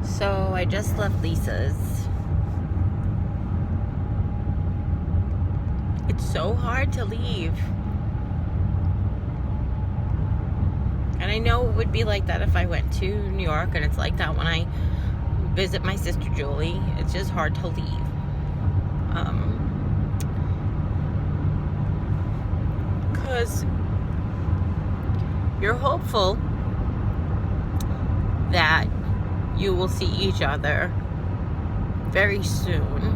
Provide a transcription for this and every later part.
So I just left Lisa's. It's so hard to leave. And I know it would be like that if I went to New York, and it's like that when I visit my sister Julie. It's just hard to leave. Because you're hopeful that you will see each other very soon.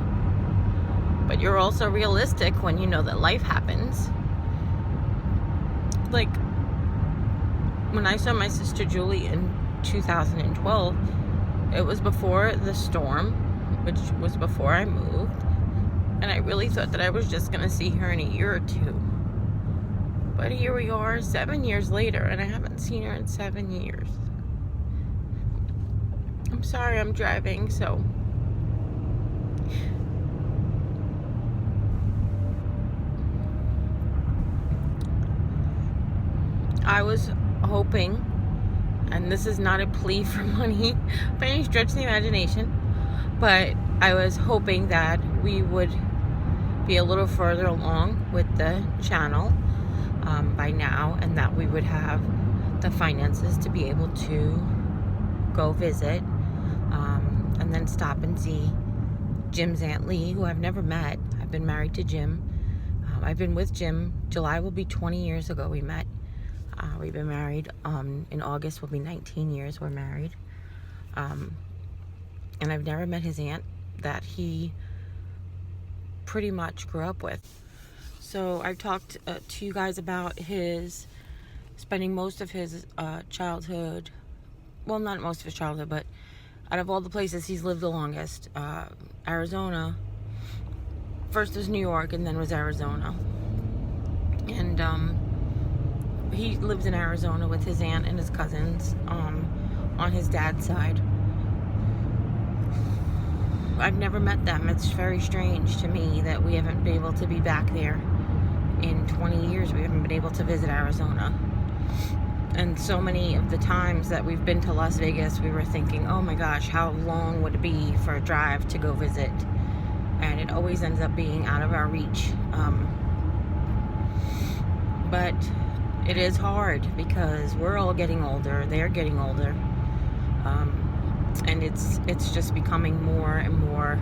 But you're also realistic when you know that life happens. Like, when I saw my sister Julie in 2012, it was before the storm, which was before I moved. And I really thought that I was just going to see her in a year or two. But here we are 7 years later, and I haven't seen her in 7 years. I'm sorry I'm driving, so... I was hoping, and this is not a plea for money by any stretch of the imagination, but I was hoping that we would be a little further along with the channel by now, and that we would have the finances to be able to go visit and then stop and see Jim's Aunt Lee, who I've never met. I've been married to Jim. I've been with Jim. July will be 20 years ago we met. We've been married. In August will be 19 years we're married. And I've never met his aunt that he pretty much grew up with. So I've talked to you guys about his spending most of his childhood, well, not most of his childhood, but out of all the places he's lived the longest, Arizona, first was New York and then was Arizona. And he lives in Arizona with his aunt and his cousins on his dad's side. I've never met them. It's very strange to me that we haven't been able to be back there in 20 years. We haven't been able to visit Arizona. And so many of the times that we've been to Las Vegas, we were thinking, oh my gosh, how long would it be for a drive to go visit? And it always ends up being out of our reach. But it is hard because we're all getting older. They're getting older. And it's just becoming more and more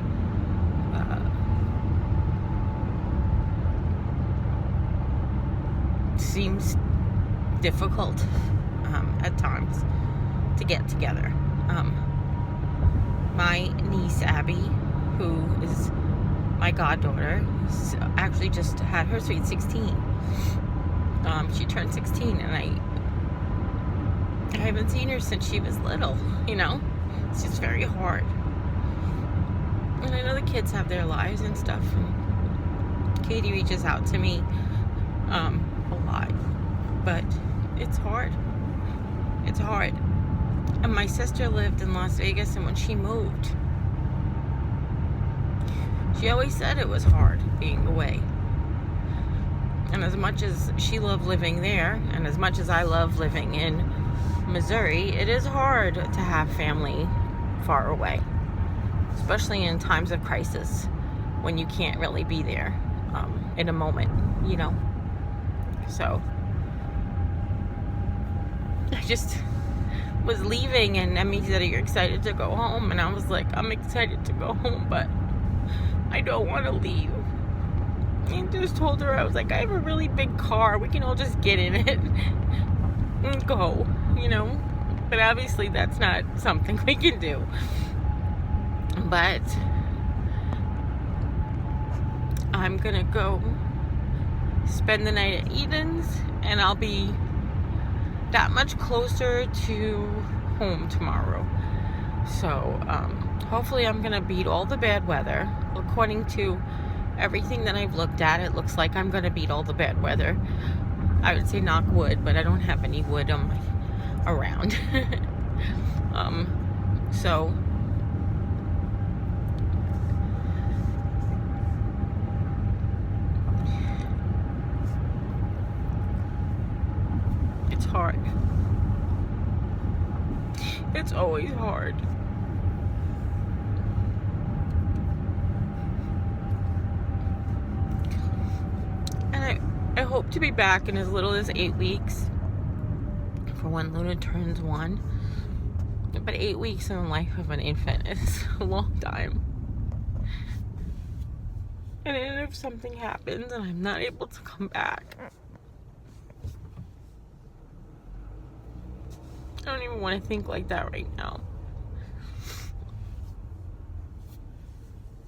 seems difficult at times to get together. My niece Abby, who is my goddaughter, actually just had her sweet 16. She turned 16, and I haven't seen her since she was little, you know? It's just very hard. And I know the kids have their lives and stuff, and Katie reaches out to me a lot, but it's hard. It's hard. And my sister lived in Las Vegas, and when she moved, she always said it was hard being away. And as much as she loved living there, and as much as I love living in Missouri, it is hard to have family far away, especially in times of crisis when you can't really be there in a moment, you know. So I just was leaving, and Emmy said, "Are you excited to go home?" And I was like, I'm excited to go home, but I don't want to leave. And just told her, I was like, I have a really big car. We can all just get in it and go, you know. But obviously that's not something we can do. But I'm gonna go spend the night at Eden's, and I'll be that much closer to home tomorrow. So hopefully I'm gonna beat all the bad weather. According to everything that I've looked at, it looks like I'm gonna beat all the bad weather. I would say knock wood, but I don't have any wood around. So it's hard. It's always hard. to be back in as little as 8 weeks for when Luna turns 1. But 8 weeks in the life of an infant is a long time. And if something happens and I'm not able to come back, I don't even want to think like that right now.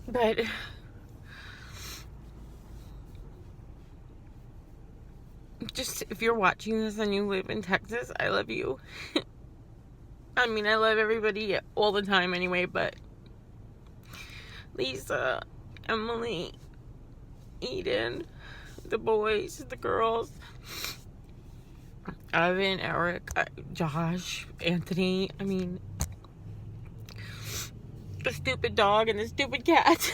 But just if you're watching this and you live in Texas, I love you. I mean, I love everybody all the time anyway, but Lisa, Emily, Eden, the boys, the girls, Ivan, Eric, Josh, Anthony, I mean, the stupid dog and the stupid cat.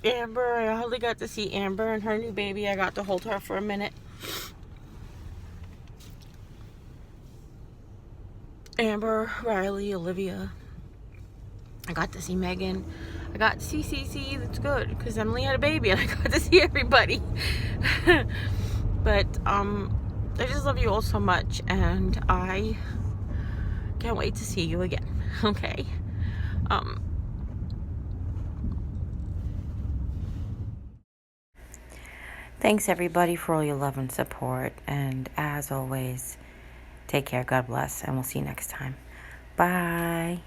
Amber, I hardly got to see Amber and her new baby. I got to hold her for a minute. Amber, Riley, Olivia. I got to see Megan. I got to see Cece. That's good because Emily had a baby and I got to see everybody. But I just love you all so much and I can't wait to see you again. Okay. Thanks everybody for all your love and support, and as always, take care, God bless, and we'll see you next time. Bye.